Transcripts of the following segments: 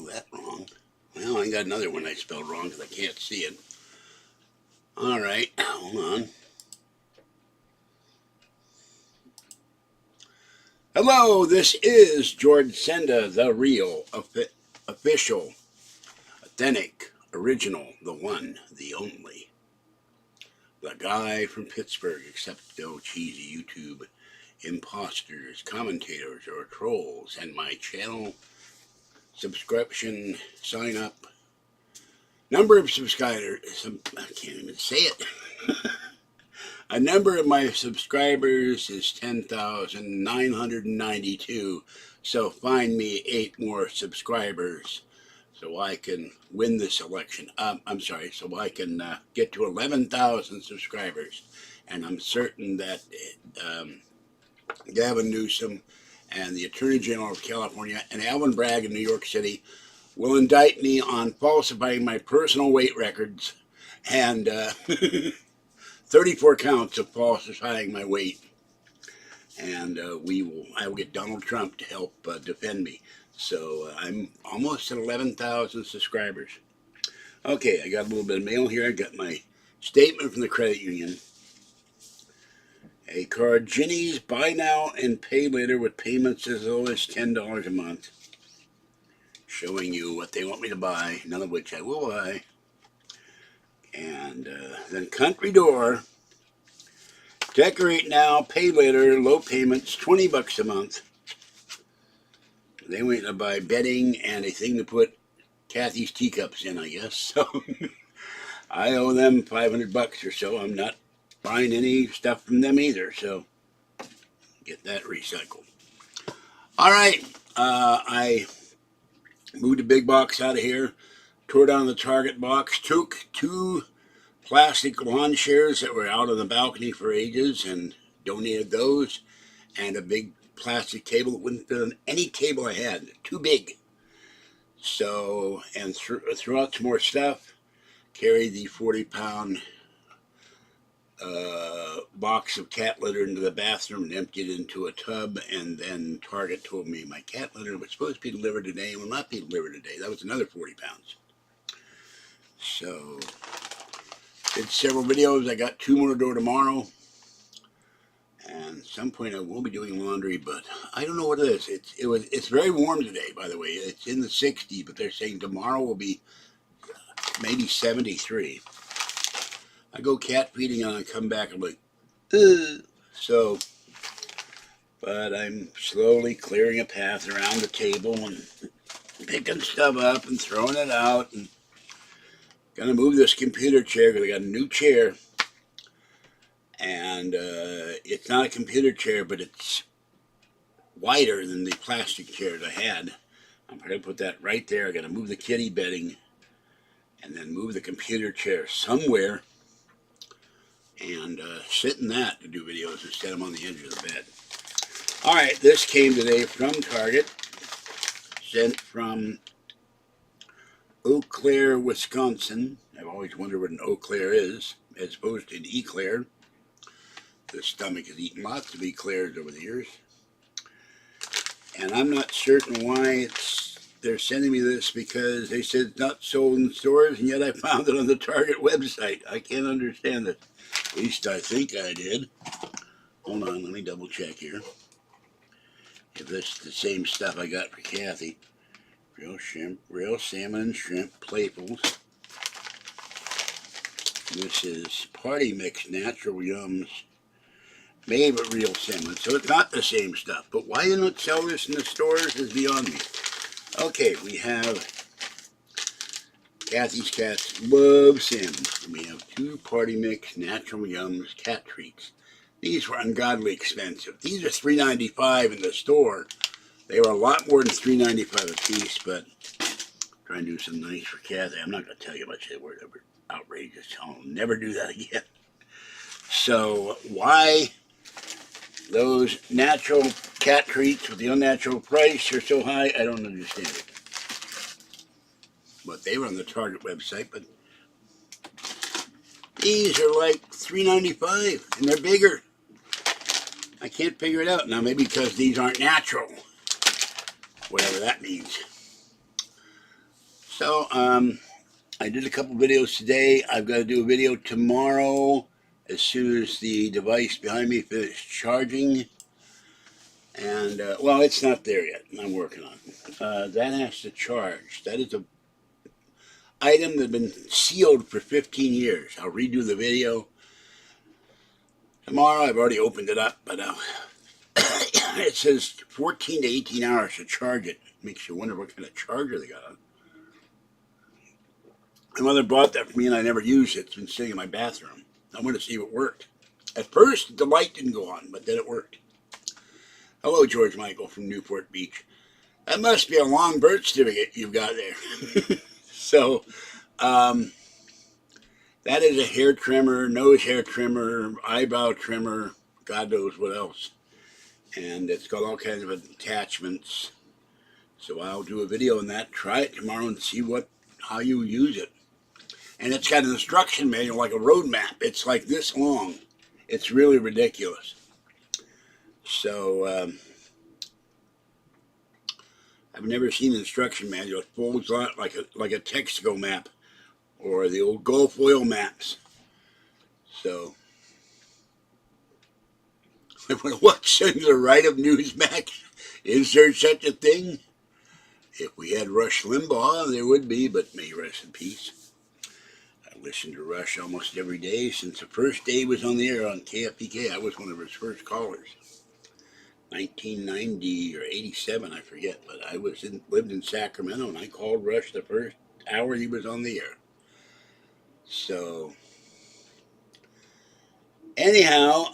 that wrong. Well, I got another one I spelled wrong because I can't see it. All right, hold on. Hello, this is George Senda, the real, official, authentic, original, the one, the only. The guy from Pittsburgh, except no cheesy YouTube imposters, commentators, or trolls. And my channel subscription sign up. Number of subscribers, I can't even say it. A number of my subscribers is 10,992. So find me 8 more subscribers so I can win this election. So I can get to 11,000 subscribers. And I'm certain that Gavin Newsom and the Attorney General of California and Alvin Bragg in New York City will indict me on falsifying my personal weight records and 34 counts of falsifying my weight. And I will get Donald Trump to help defend me. So I'm almost at 11,000 subscribers. Okay, I got a little bit of mail here. I got my statement from the credit union. A card, Ginny's buy now and pay later with payments as low as $10 a month. Showing you what they want me to buy, none of which I will buy. And then Country Door, decorate now, pay later, low payments, $20 a month. They want to buy bedding and a thing to put Kathy's teacups in, I guess. So I owe them $500 or so. I'm not buying any stuff from them either, so get that recycled. All right, I moved a big box out of here, tore down the Target box, took 2 plastic lawn chairs that were out on the balcony for ages and donated those, and a big plastic table that wouldn't fit on any table I had, too big. So, and threw out some more stuff, carried the 40-pound box of cat litter into the bathroom and emptied it into a tub, and then Target told me my cat litter was supposed to be delivered today and will not be delivered today. That was another 40 pounds. So, did several videos. I got 2 more to do tomorrow. And at some point I will be doing laundry, but I don't know what it is. It's very warm today, by the way. It's in the 60s, but they're saying tomorrow will be maybe 73. I go cat feeding and I come back, I'm like, ugh. So, but I'm slowly clearing a path around the table and picking stuff up and throwing it out, and gonna move this computer chair because I got a new chair, and it's not a computer chair, but it's wider than the plastic chairs I had. I'm going to put that right there. I got to move the kitty bedding and then move the computer chair somewhere and sit in that to do videos instead of on the edge of the bed. All right, this came today from Target, sent from Eau Claire, Wisconsin. I've always wondered what an Eau Claire is, as opposed to an eclair. The stomach has eaten lots of eclairs over the years. And I'm not certain why they're sending me this, because they said it's not sold in stores, and yet I found it on the Target website. I can't understand it. At least I think I did. Hold on, let me double check here. If this is the same stuff I got for Kathy. Real shrimp, real salmon and shrimp, Playfuls. This is Party Mix Natural Yums, made with real salmon. So it's not the same stuff. But why they don't sell this in the stores is beyond me. Okay, we have Kathy's cats love salmon. We have 2 Party Mix Natural Yums cat treats. These were ungodly expensive. These are $3.95 in the store. They were a lot more than $3.95 a piece, but I'm trying to do something nice for Kathy. I'm not going to tell you how much they were. They were outrageous. I'll never do that again. So why those natural cat treats with the unnatural price are so high, I don't understand it. But they were on the Target website, but these are like $3.95 and they're bigger. I can't figure it out. Now maybe because these aren't natural, whatever that means. So, I did a couple videos today. I've got to do a video tomorrow as soon as the device behind me finishes charging. And, well, it's not there yet. I'm working on it. That has to charge. That is a item that's been sealed for 15 years. I'll redo the video tomorrow. I've already opened it up, but it says 14 to 18 hours to charge it. Makes you wonder what kind of charger they got on. My mother bought that for me and I never used it. It's been sitting in my bathroom. I wanted to see if it worked. At first, the light didn't go on, but then it worked. Hello, George Michael from Newport Beach. That must be a long birth certificate you've got there. So, that is a hair trimmer, nose hair trimmer, eyebrow trimmer, God knows what else. And it's got all kinds of attachments. So I'll do a video on that, try it tomorrow and see how you use it. And it's got an instruction manual like a road map. It's like this long. It's really ridiculous. So, I've never seen an instruction manual. It folds out like a Texaco map or the old Gulf oil maps. So, what sends a right of Newsmax? Is there such a thing? If we had Rush Limbaugh, there would be, but may he rest in peace. I listened to Rush almost every day since the first day he was on the air on KFPK. I was one of his first callers. 1990 or 87, I forget, but I lived in Sacramento and I called Rush the first hour he was on the air. So, anyhow,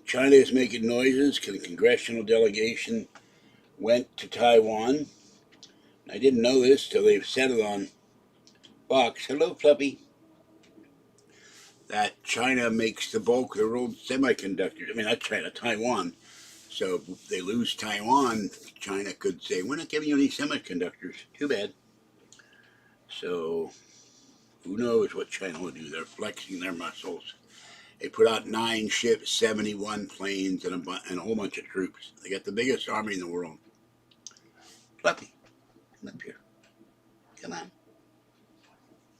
China is making noises. The congressional delegation went to Taiwan. I didn't know this till they said it on Fox. Hello, Fluffy. That China makes the bulk of the world's semiconductors. I mean, not China, Taiwan. So if they lose Taiwan, China could say, we're not giving you any semiconductors. Too bad. So who knows what China will do. They're flexing their muscles. They put out 9 ships, 71 planes, and a whole bunch of troops. They got the biggest army in the world. Fluffy, come up here. Come on.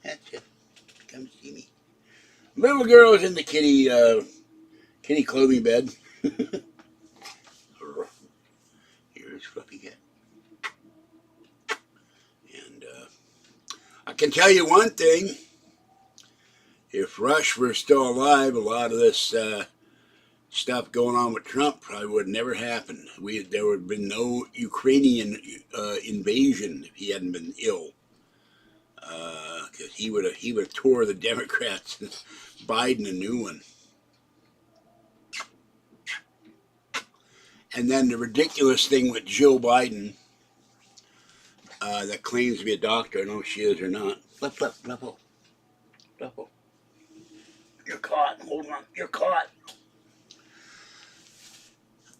That's it. Come see me. Little girl is in the kitty clothing bed. Here's Fluffy Cat. And I can tell you one thing. If Rush were still alive, a lot of this stuff going on with Trump probably would never happen. There would have been no Ukrainian invasion if he hadn't been ill. Because he would have tore the Democrats and Biden a new one. And then the ridiculous thing with Jill Biden that claims to be a doctor. I don't know if she is or not. Fluffle. You're caught. Hold on. You're caught.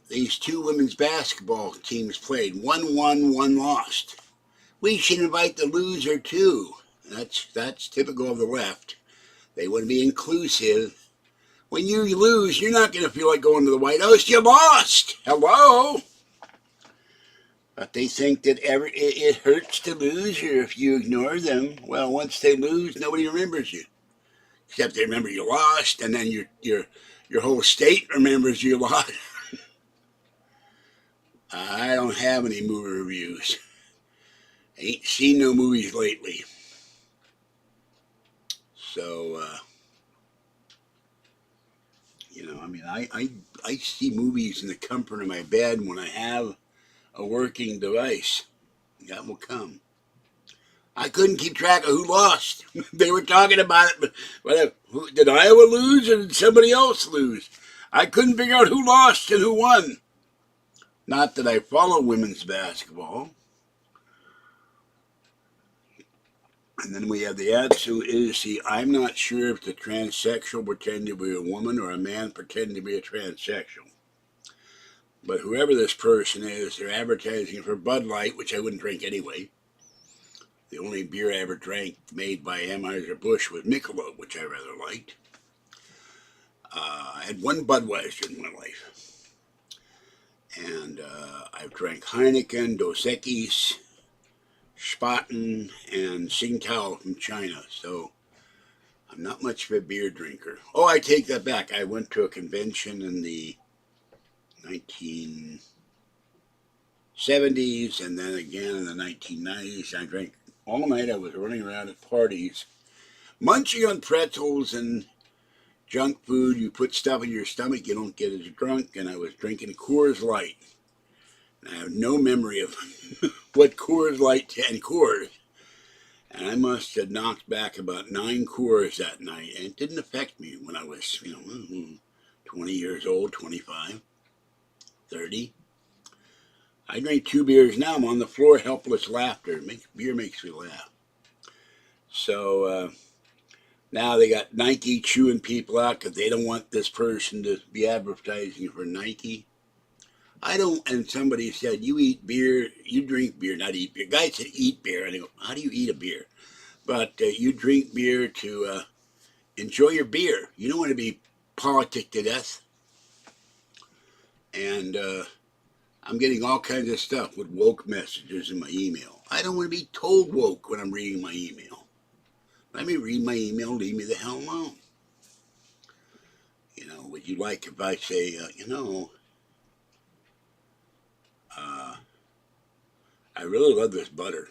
These 2 women's basketball teams played. One won, one lost. We should invite the loser too. That's typical of the left. They want to be inclusive. When you lose, you're not going to feel like going to the White House. You lost. Hello. But they think that it hurts to lose or if you ignore them. Well, once they lose, nobody remembers you. Except they remember you lost, and then your whole state remembers you lost. I don't have any movie reviews. Ain't seen no movies lately. So, I mean, I see movies in the comfort of my bed when I have a working device. That will come. I couldn't keep track of who lost. They were talking about it, but did Iowa lose or did somebody else lose? I couldn't figure out who lost and who won. Not that I follow women's basketball. And then we have the absolute idiocy. I'm not sure if the transsexual pretend to be a woman or a man pretend to be a transsexual. But whoever this person is, they're advertising for Bud Light, which I wouldn't drink anyway. The only beer I ever drank made by Anheuser-Busch was Michelob, which I rather liked. I had one Budweiser in my life. And I've drank Heineken, Dos Equis, Spaten and Tsingtao from China. So I'm not much of a beer drinker. Oh, I take that back. I went to a convention in the 1970s and then again in the 1990s. I drank all night. I was running around at parties, munching on pretzels and junk food. You put stuff in your stomach, you don't get as drunk. And I was drinking Coors Light. I have no memory of what Coors Light and Coors. And I must have knocked back about 9 Coors that night. And it didn't affect me when I was, 20 years old, 25, 30. I drink 2 beers now. I'm on the floor, helpless laughter. Beer makes me laugh. So now they got Nike chewing people out because they don't want this person to be advertising for Nike. I don't, and somebody said, you eat beer, you drink beer, not eat beer. Guy said, eat beer. And I go, how do you eat a beer? But you drink beer to enjoy your beer. You don't want to be politicked to death. And I'm getting all kinds of stuff with woke messages in my email. I don't want to be told woke when I'm reading my email. Let me read my email, leave me the hell alone. Would you like if I say, I really love this butter.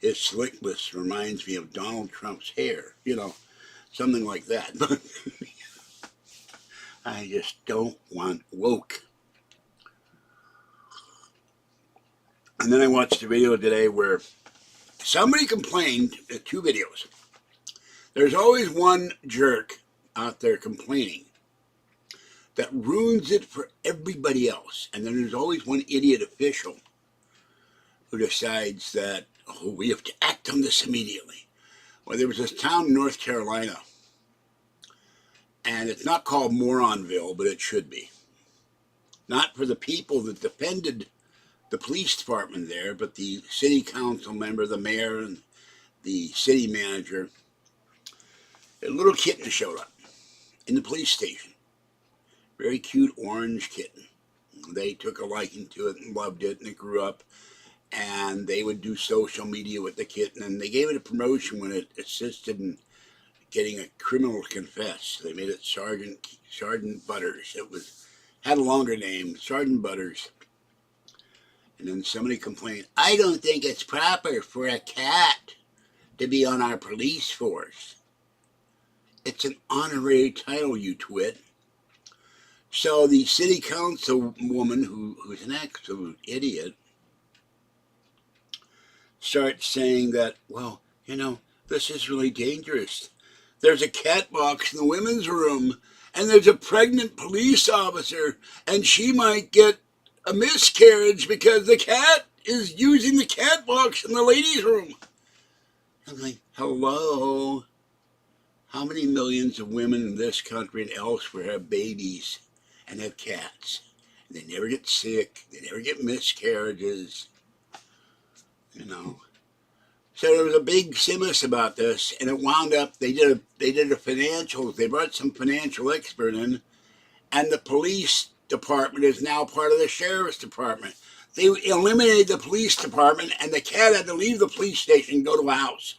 Its slickness reminds me of Donald Trump's hair, something like that. But I just don't want woke. And then I watched a video today where somebody complained, 2 videos. There's always one jerk out there complaining that ruins it for everybody else. And then there's always one idiot official who decides that, we have to act on this immediately. Well, there was this town in North Carolina, and it's not called Moronville, but it should be. Not for the people that defended the police department there, but the city council member, the mayor, and the city manager. A little kitten showed up in the police station. Very cute orange kitten. They took a liking to it and loved it, and it grew up. And they would do social media with the kitten, and they gave it a promotion when it assisted in getting a criminal confess. They made it Sergeant Butters. It had a longer name, Sergeant Butters. And then somebody complained, I don't think it's proper for a cat to be on our police force. It's an honorary title, you twit. So the city council woman, who's an absolute idiot, starts saying that, well, this is really dangerous. There's a cat box in the women's room, and there's a pregnant police officer, and she might get a miscarriage because the cat is using the cat box in the ladies' room. I'm like, hello? How many millions of women in this country and elsewhere have babies and have cats? And they never get sick. They never get miscarriages. So there was a big simus about this, and it wound up, they did a financial, they brought some financial expert in, and the police department is now part of the sheriff's department. They eliminated the police department, and the cat had to leave the police station and go to a house.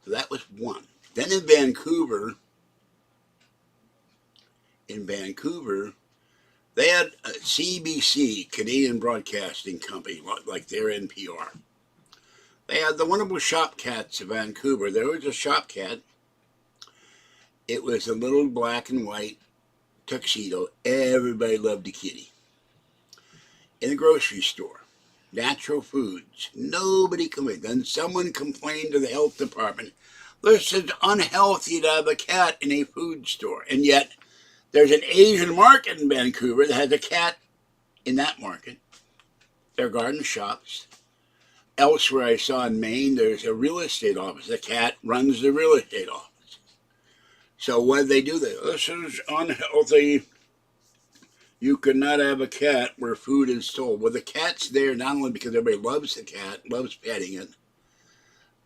So that was one. Then in Vancouver, they had a CBC, Canadian Broadcasting Company, like their NPR. They had the wonderful shop cats of Vancouver. There was a shop cat. It was a little black and white tuxedo. Everybody loved the kitty. In the grocery store, natural foods. Nobody complained. Then someone complained to the health department. This is unhealthy to have a cat in a food store. And yet, there's an Asian market in Vancouver that has a cat in that market. Their garden shops. Elsewhere I saw in Maine, there's a real estate office. The cat runs the real estate office. So what did they do? This is unhealthy. You could not have a cat where food is sold. Well, the cat's there not only because everybody loves the cat, loves petting it,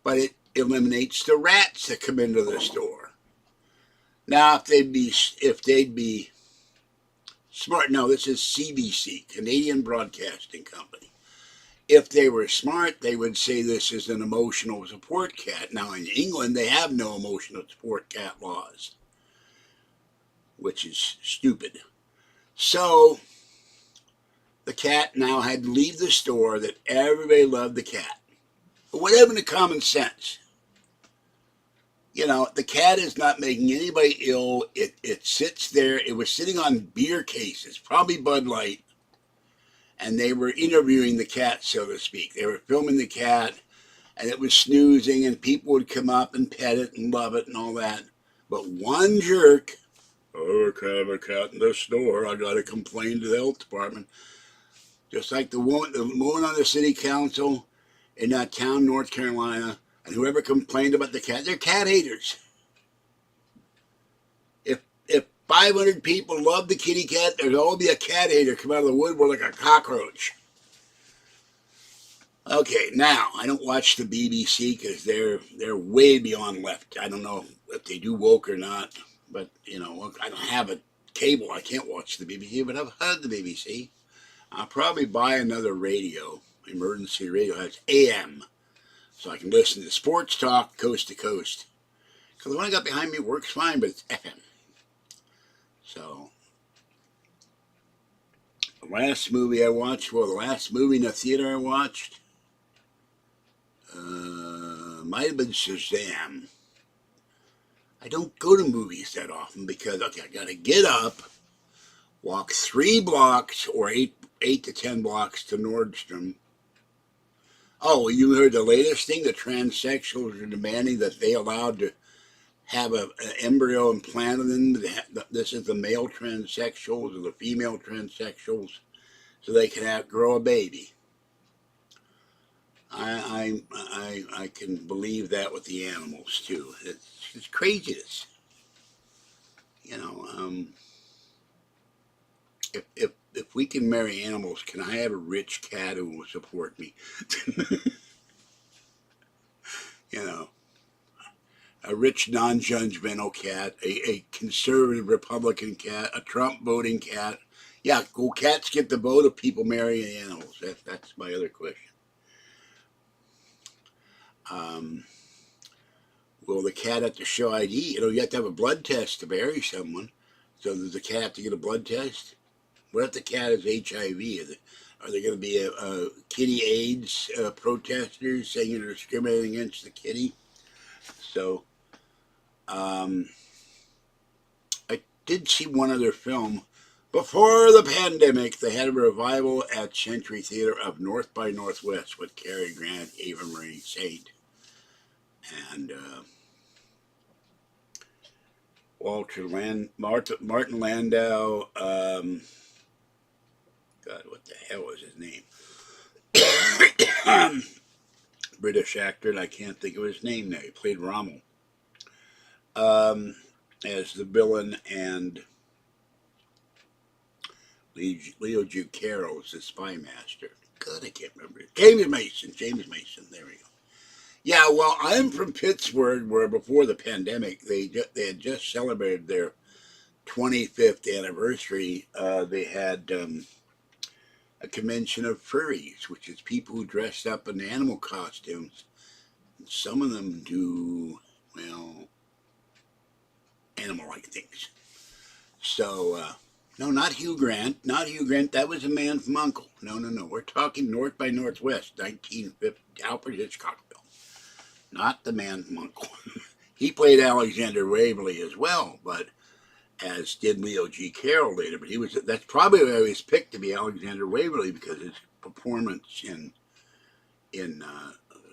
but it eliminates the rats that come into the store. Now, if they'd be smart. No, this is CBC, Canadian Broadcasting Company. If they were smart, they would say this is an emotional support cat. Now, in England, they have no emotional support cat laws, which is stupid. So, the cat now had to leave the store that everybody loved the cat. But what happened to common sense? You know, the cat is not making anybody ill. It sits there. It was sitting on beer cases, probably Bud Light, and they were interviewing the cat, so to speak. They were filming the cat, and it was snoozing, and people would come up and pet it and love it and all that. But one jerk, oh, I can't have a cat in this store. I got to complain to the health department. Just like the woman on the city council in that town, North Carolina, and whoever complained about the cat, they're cat haters. If 500 people love the kitty cat, there'll always be a cat hater come out of the woodwork like a cockroach. Okay, now I don't watch the BBC because they're way beyond left. I don't know if they do woke or not, but you know, I don't have a cable. I can't watch the BBC, but I've heard the BBC. I'll probably buy another radio. Emergency radio has AM, so I can listen to sports talk coast to coast. Because the one I got behind me works fine, but it's FM. So, the last movie I watched, well, the last movie in the theater I watched, might have been Shazam. I don't go to movies that often because, okay, I got to get up, walk 3 blocks or 8 to 10 blocks to Nordstrom. Oh, you heard the latest thing? The transsexuals are demanding that they allowed to have an embryo implanted in them. This is the male transsexuals or the female transsexuals, so they can grow a baby. I can believe that with the animals too. It's craziness. You know, if we can marry animals, can I have a rich cat who will support me? You know, a rich, non-judgmental cat, a conservative Republican cat, a Trump voting cat. Yeah, will cats get the vote if people marry animals? That's my other question. Will the cat have to show ID? You know, you have to have a blood test to marry someone. So does the cat have to get a blood test? What if the cat has HIV? Are there going to be a kitty AIDS protesters saying you're discriminating against the kitty? So, I did see one other film. Before the pandemic, they had a revival at Century Theater of North by Northwest with Cary Grant, Ava Marie Saint, and Martin Landau. God, what the hell was his name? British actor, and I can't think of his name now. He played Rommel as the villain, and Leo Carroll is the spy master. God, I can't remember. James Mason. There we go. Yeah, well, I'm from Pittsburgh, where before the pandemic, they had just celebrated their 25th anniversary. They had a convention of furries, which is people who dress up in animal costumes. Some of them do, well, animal-like things. So, no, not Hugh Grant. Not Hugh Grant. That was a man from Uncle. No. We're talking North by Northwest, 1950, Alfred Hitchcock film. Not the man from Uncle. He played Alexander Waverly as well, but as did Leo G. Carroll later. But that's probably why he was picked to be Alexander Waverly, because his performance in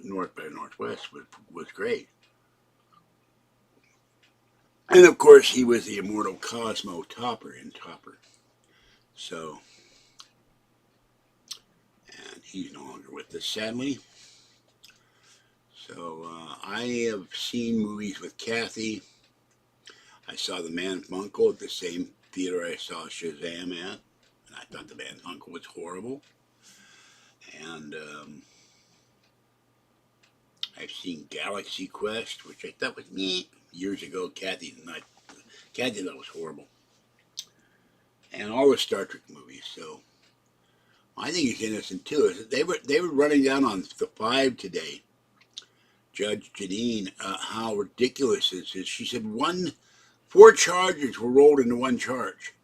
North by Northwest was great. And of course, he was the immortal Cosmo Topper in Topper. So, and he's no longer with us, sadly. So, I have seen movies with Kathy. I saw The Man from Uncle at the same theater I saw Shazam at, and I thought The Man from Uncle was horrible. And I've seen Galaxy Quest, which I thought was neat years ago. Kathy thought it was horrible. and all the Star Trek movies. So I think he's innocent too. They were running down on the 5 today. Judge Janine, how ridiculous this is. She said 4 charges were rolled into one charge.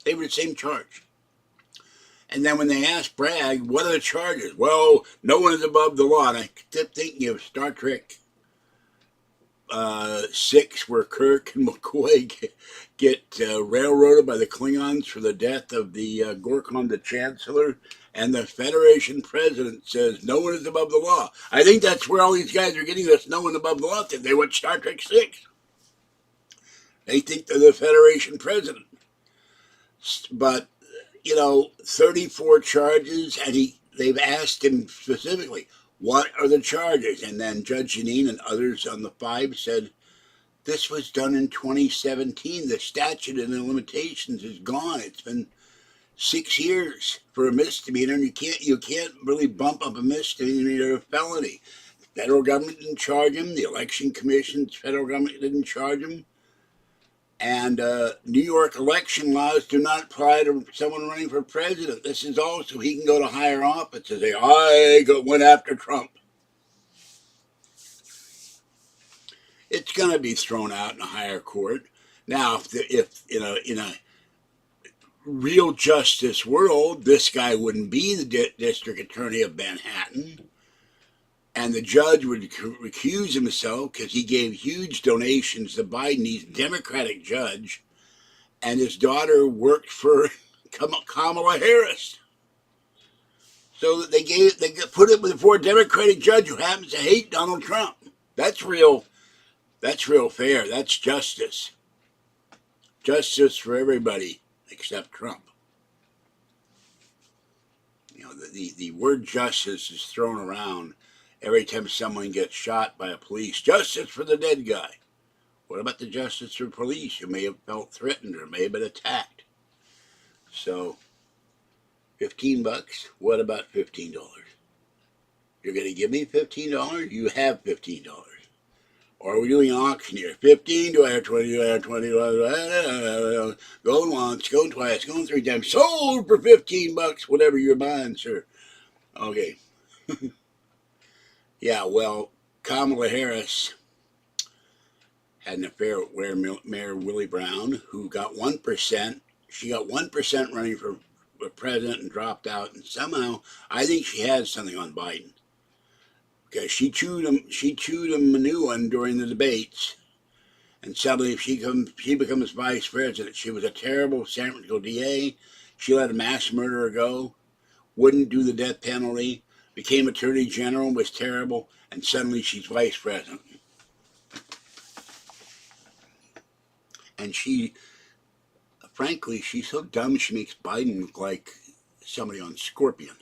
They were the same charge. And then when they asked Bragg, what are the charges? Well, no one is above the law. And I kept thinking of Star Trek 6, where Kirk and McCoy get railroaded by the Klingons for the death of the Gorkon, the Chancellor, and the Federation president says no one is above the law. I think that's where all these guys are getting this no one above the law thing. They watch Star Trek 6. They think they're the Federation president. But, 34 charges, and they've asked him specifically, what are the charges? And then Judge Janine and others on the 5 said, this was done in 2017. The statute of the limitations is gone. It's been 6 years for a misdemeanor, and you can't really bump up a misdemeanor to a felony. The federal government didn't charge him. The election commission's federal government didn't charge him. And New York election laws do not apply to someone running for president. This is all so he can go to higher office and say, went after Trump. It's going to be thrown out in a higher court. Now, if in a real justice world, this guy wouldn't be the district attorney of Manhattan. And the judge would recuse himself because he gave huge donations to Biden. He's a Democratic judge. And his daughter worked for Kamala Harris. So they put it before a Democratic judge who happens to hate Donald Trump. That's real fair. That's justice. Justice for everybody except Trump. The word justice is thrown around every time someone gets shot by a police. Justice for the dead guy. What about the justice for police who may have felt threatened or may have been attacked? So, $15. What about $15? You're going to give me $15? You have $15. Or are we doing an auction here? 15, do I have 20, do I have 20? Going once, going twice, going 3 times. Sold for $15, whatever you're buying, sir. Okay. Yeah, well, Kamala Harris had an affair with Mayor Willie Brown, who got 1%. She got 1% running for president and dropped out. And somehow, I think she has something on Biden. Because she chewed him a new one during the debates. And suddenly, if she becomes vice president, she was a terrible San Francisco DA. She let a mass murderer go, wouldn't do the death penalty, became attorney general, was terrible, and suddenly she's vice president. And frankly, she's so dumb she makes Biden look like somebody on Scorpion.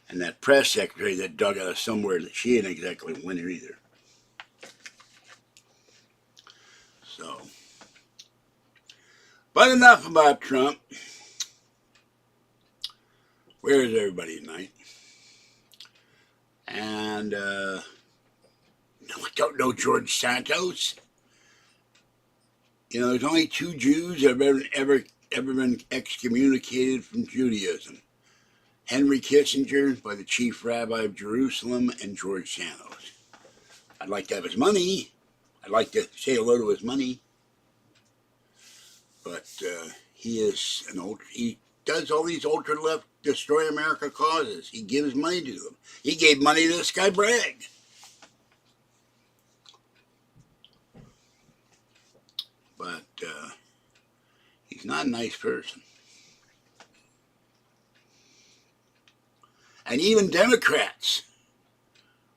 And that press secretary that dug out of somewhere, that she ain't exactly a winner either. So, but enough about Trump. Where is everybody tonight? And I don't know George Santos. There's only 2 Jews that have ever been excommunicated from Judaism. Henry Kissinger, by the chief rabbi of Jerusalem, and George Santos. I'd like to have his money. I'd like to say hello to his money. But he does all these ultra-left destroy America causes. He gives money to them. He gave money to this guy Bragg. But he's not a nice person. And even Democrats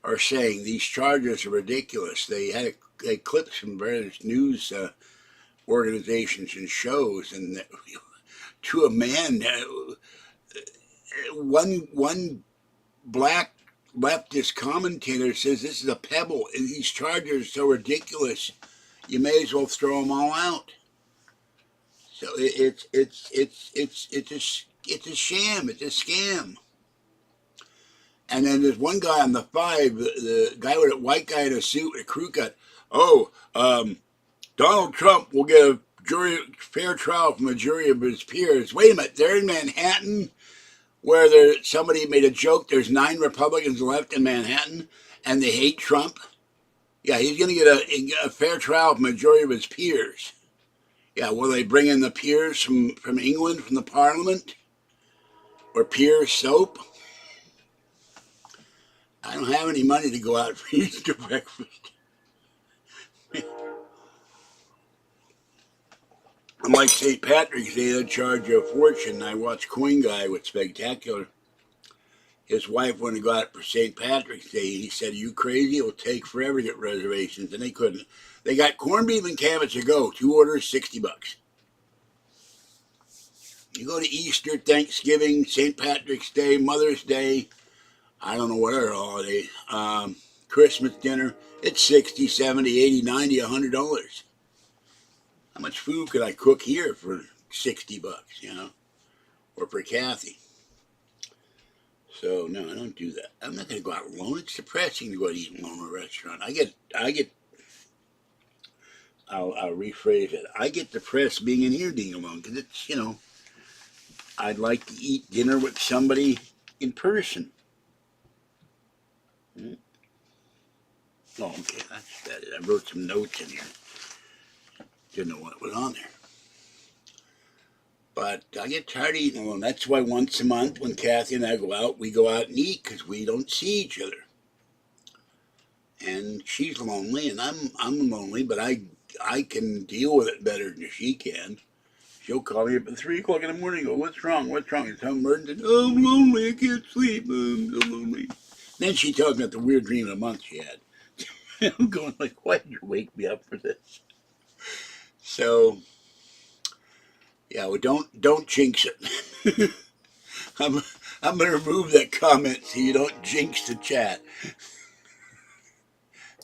are saying these charges are ridiculous. They had clips from various news organizations and shows, and to a man, one black leftist commentator says this is a pebble. These charges are so ridiculous, you may as well throw them all out. So it's a sham. It's a scam. And then there's one guy on the 5, the guy with a white guy in a suit with a crew cut. Oh, Donald Trump will get a fair trial from a jury of his peers. Wait a minute, they're in Manhattan where somebody made a joke. There's 9 Republicans left in Manhattan, and they hate Trump. Yeah, he's going to get a fair trial from a jury of his peers. Yeah, will they bring in the peers from England, from the Parliament? Or Piers soap? I don't have any money to go out for Easter breakfast. Unlike St. Patrick's Day, they charge a fortune. I watched Coin Guy with Spectacular. His wife wanted to go out for St. Patrick's Day. He said, "Are you crazy? It will take forever to get reservations." And they couldn't. They got corned beef and cabbage to go. 2 orders, $60. You go to Easter, Thanksgiving, St. Patrick's Day, Mother's Day, I don't know what other holiday, Christmas dinner, it's 60, 70, 80, 90, $100. How much food could I cook here for $60, or for Kathy? So no, I don't do that. I'm not going to go out alone. It's depressing to go out eat alone in a restaurant. I'll rephrase it. I get depressed being in here eating alone because it's, I'd like to eat dinner with somebody in person. Oh, okay, that's it. I wrote some notes in here. Didn't know what was on there. But I get tired of eating alone. That's why once a month when Kathy and I go out, we go out and eat because we don't see each other. And she's lonely and I'm lonely, but I can deal with it better than she can. She'll call me up at 3 o'clock in the morning and go, "What's wrong? What's wrong?" It's some emergency. "Oh, I'm lonely. I can't sleep. I'm so lonely." Then she tells me about the weird dream of the month she had. I'm going like, "Why did you wake me up for this?" So, yeah, well, don't jinx it. I'm going to remove that comment so you don't jinx the chat.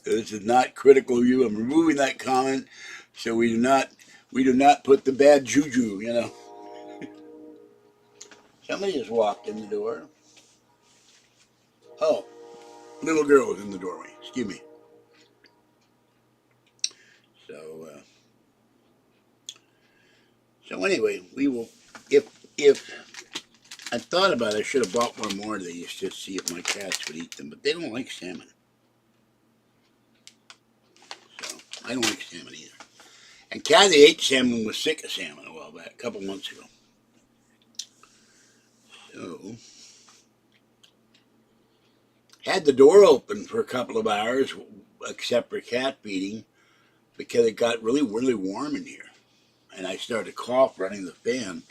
This is not critical of you. I'm removing that comment so we do not put the bad juju. Somebody just walked in the door. Oh, little girl was in the doorway. Excuse me. So anyway, we will. If I thought about it, I should have bought one more of these just to see if my cats would eat them, but they don't like salmon. So I don't like salmon either. And Kathy ate salmon and was sick of salmon a while back, a couple months ago. So had the door open for a couple of hours, except for cat feeding, because it got really, really warm in here. And I started to cough running the fan.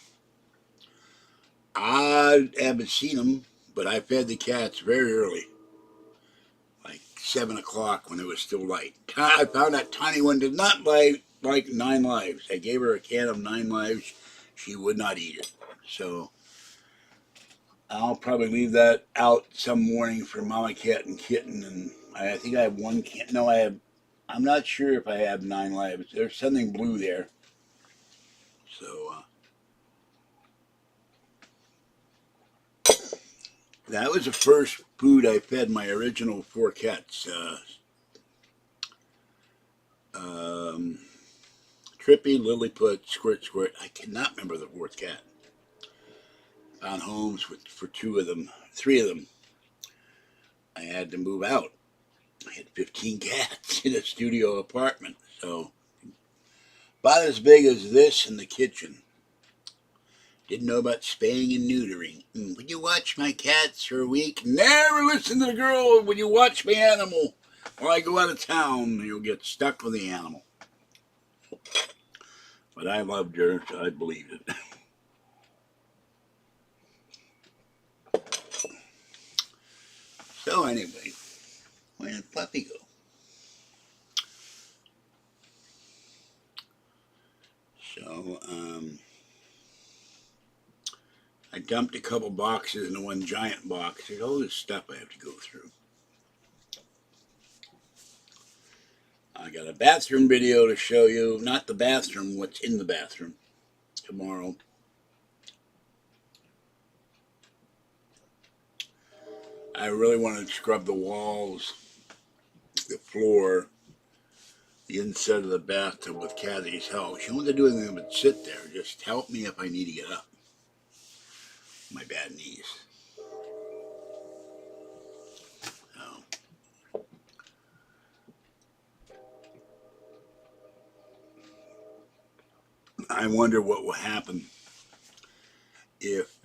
I haven't seen them, but I fed the cats very early, like 7 o'clock when it was still light. I found that tiny one did not like 9 lives. I gave her a can of 9 lives. She would not eat it. So I'll probably leave that out some morning for Mama Cat and Kitten. And I think I have one can. No, I'm not sure if I have 9 lives. There's something blue there. So that was the first food I fed my original 4 cats. Trippy, Lilliput, Squirt, Squirt. I cannot remember the 4th cat. Found homes for 2 of them, 3 of them. I had to move out. I had 15 cats in a studio apartment, so about as big as this in the kitchen. Didn't know about spaying and neutering. Would you watch my cats for a week? Never listen to the girl. When you watch my animal, or I go out of town, you'll get stuck with the animal. But I loved her, so I believed it. So anyway, where did Fluffy go? So, I dumped a couple boxes into one giant box. There's all this stuff I have to go through. I got a bathroom video to show you. Not the bathroom, what's in the bathroom tomorrow. I really want to scrub the walls, the floor, the inside of the bathtub with Kathy's help. She won't do anything but sit there. Just help me if I need to get up. My bad knees. So, I wonder what will happen if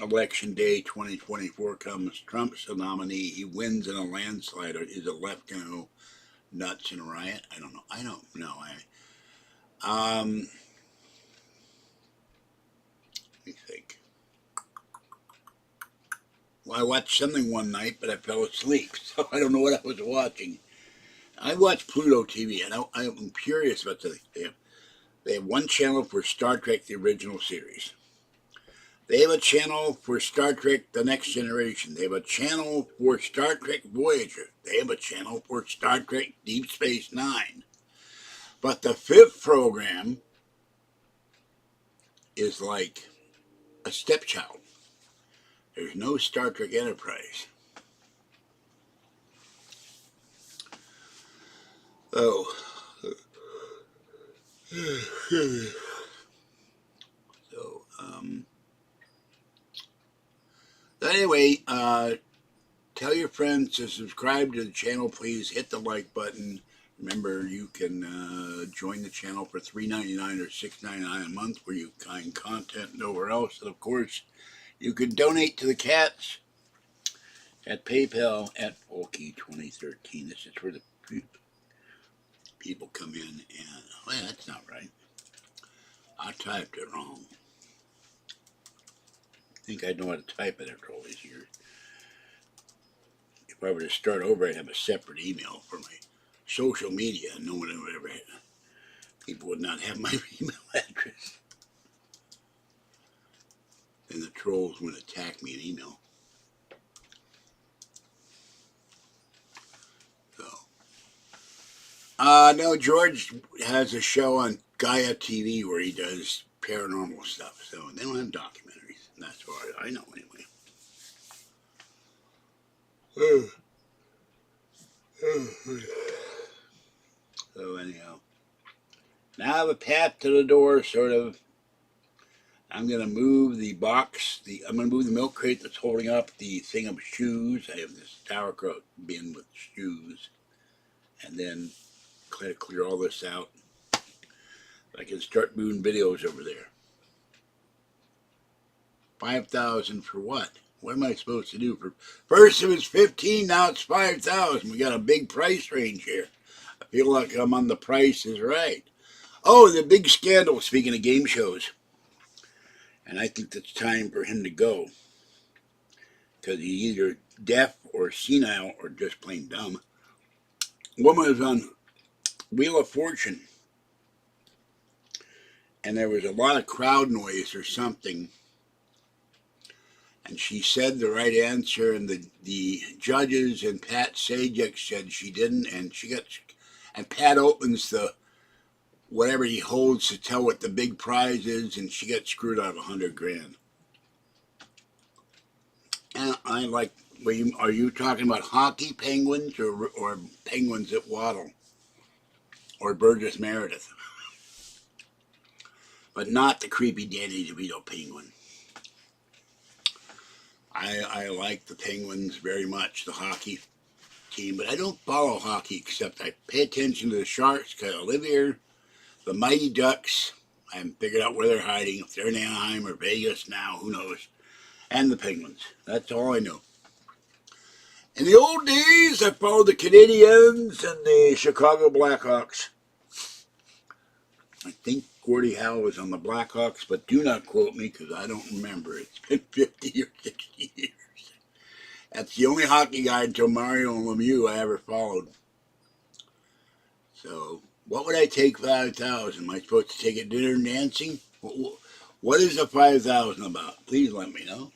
Election Day 2024 comes. Trump's the nominee. He wins in a landslide. Is the left going to go nuts in a riot? I don't know. I don't know. Let me think. Well, I watched something one night, but I fell asleep, so I don't know what I was watching. I watched Pluto TV, and I'm curious about the. They have one channel for Star Trek: The Original Series. They have a channel for Star Trek: The Next Generation. They have a channel for Star Trek Voyager. They have a channel for Star Trek Deep Space Nine. But the fifth program is like a stepchild. There's no Star Trek Enterprise. Oh. So, anyway, tell your friends to subscribe to the channel. Please hit the like button. Remember, you can join the channel for $3.99 or $6.99 a month, where you find content nowhere else. And of course, you can donate to the cats at PayPal at Folky2013. This is where the people come in and, well, that's not right. I typed it wrong. I think I know how to type it after all these years. If I were to start over, I'd have a separate email for my social media. No one would ever have. People would not have my email address. Then the trolls would attack me in email. So, no, George has a show on Gaia TV where he does paranormal stuff. So they don't have documentaries. And that's what I know anyway. So anyhow, now I have a path to the door, sort of. I'm going to move the box. I'm going to move the milk crate that's holding up the thing of shoes. I have this sauerkraut bin with shoes. And then clear all this out. I can start moving videos over there. 5,000 for what? What am I supposed to do? First it was 15, now it's 5,000. We got a big price range here. I feel like I'm on The Price is Right. Oh, the big scandal, speaking of game shows. And I think it's time for him to go. Because he's either deaf or senile or just plain dumb. A woman was on Wheel of Fortune. And there was a lot of crowd noise or something. And she said the right answer, and the judges and Pat Sajak said she didn't, and Pat opens the whatever he holds to tell what the big prize is, and she got screwed out of $100,000. And I like, are you talking about hockey penguins or penguins that waddle? Or Burgess Meredith? But not the creepy Danny DeVito penguin. I like the Penguins very much, the hockey team, but I don't follow hockey except I pay attention to the Sharks because I live here, the Mighty Ducks. I haven't figured out where they're hiding, if they're in Anaheim or Vegas now, who knows, and the Penguins. That's all I know. In the old days, I followed the Canadiens and the Chicago Blackhawks. I think Gordie Howe was on the Blackhawks, but do not quote me because I don't remember. It's been 50 or 60 years. That's the only hockey guy until Mario Lemieux I ever followed. So, what would I take 5,000? Am I supposed to take it dinner and dancing? What is the 5,000 about? Please let me know.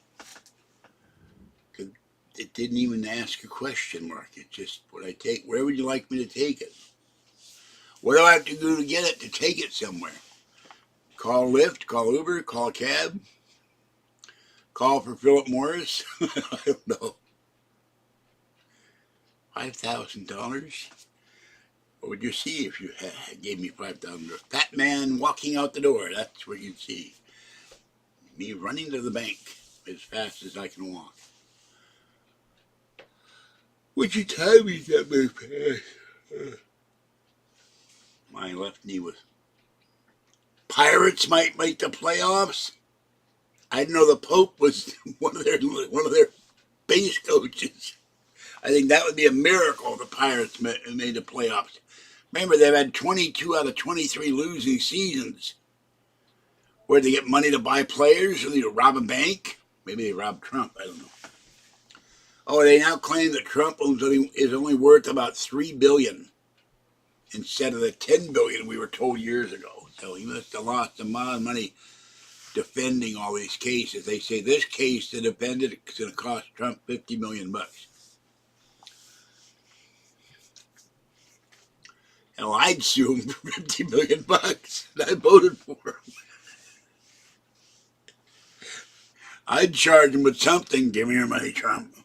It didn't even ask a question mark. It just, would I take, where would you like me to take it? What do I have to do to get it, to take it somewhere? Call Lyft, call Uber, call a cab, call for Philip Morris? I don't know. $5,000? What would you see if you gave me $5,000? Fat man walking out the door. That's what you'd see. Me running to the bank as fast as I can walk. Would you time me that very fast? My left knee was. Pirates might make the playoffs. I didn't know the Pope was one of their base coaches. I think that would be a miracle if the Pirates made the playoffs. Remember, they've had 22 out of 23 losing seasons. Where they get money to buy players, or they rob a bank? Maybe they robbed Trump. I don't know. Oh, they now claim that Trump is only worth about $3 billion instead of the $10 billion we were told years ago. So he must have lost a lot of money defending all these cases. They say this case to defend it is going to cost Trump $50 million. Hell, I'd sue him for $50 million, and I voted for him. I'd charge him with something. Give me your money, Trump.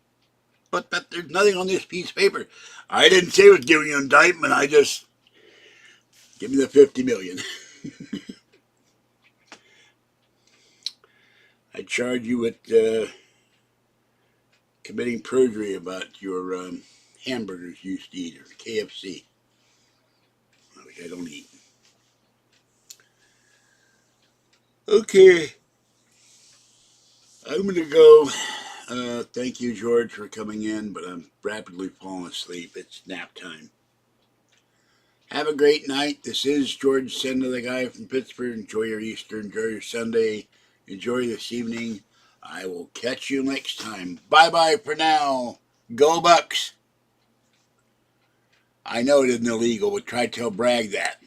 But there's nothing on this piece of paper. I didn't say it was giving you an indictment. I just give me the $50 million. I charge you with committing perjury about your hamburgers you used to eat, or KFC, which I don't eat. Okay, I'm gonna go. Thank you, George, for coming in, but I'm rapidly falling asleep. It's nap time. Have a great night. This is George Senda, the guy from Pittsburgh. Enjoy your Easter. Enjoy your Sunday. Enjoy this evening. I will catch you next time. Bye-bye for now. Go Bucks. I know it isn't illegal, but try to tell Bragg that.